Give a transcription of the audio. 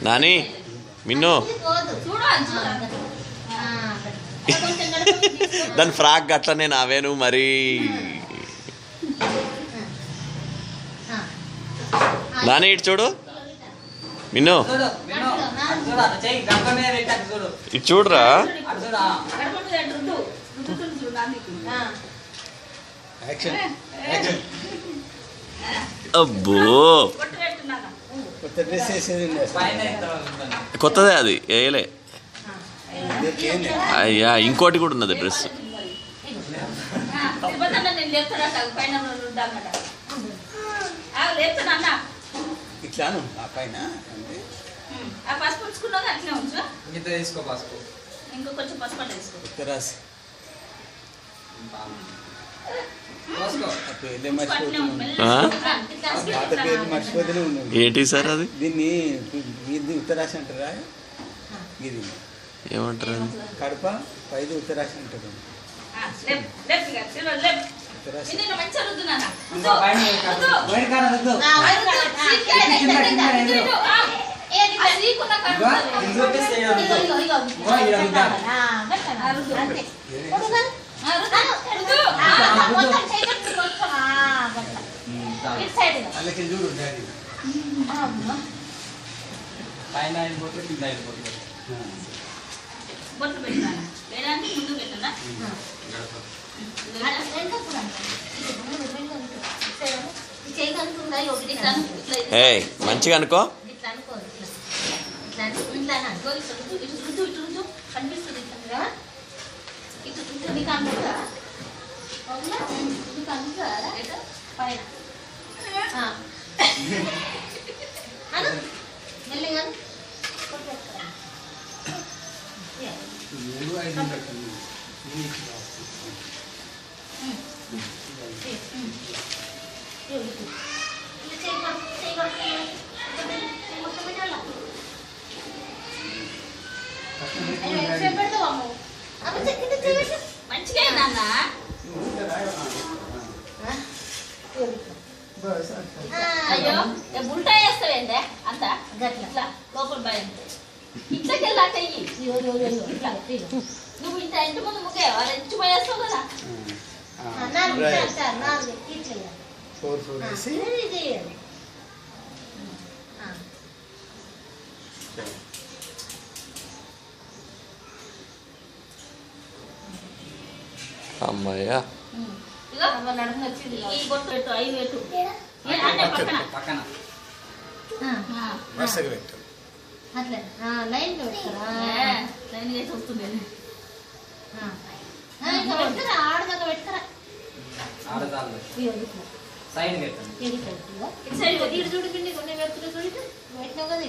నాని మిన్ను దాని ఫ్రాక్ అట్లనే నావేను మరి నాని ఇటు చూడు మిన్ను ఇటు చూడరా అబ్బో కొత్తదే అది వేయలే అయ్యా ఇంకోటి కూడా ఉన్నది డ్రెస్ ఏంటి సార్ అది దీన్ని ఉత్తరాశి అంటారా ఇది ఏమంటారు అది కడప పైది ఉత్తరాశి అంటారు చూడు పైన మంచిగా అనుకో అయ్యో ఉల్టా వేస్తావేందే అంత గట్ల లోపల భయం ఇట్లకెళ్ళా చెయ్యి నువ్వు ఇంత ఇంటి ముందు ముగ్గే వాళ్ళు ఇంటి పోయేస్తావు కదా అమ్మాయ్యా నడుము వచ్చింది ఈ బొట్టు పెట్టు 5 పెట్టు పక్కన అట్లా లైన్ లైన్ వేసి వస్తుంది ఆడదాకా పెట్టుకరా సైడ్ చూడు పిండి కొన్ని వ్యక్తులు చూడు పెట్టినావు కదా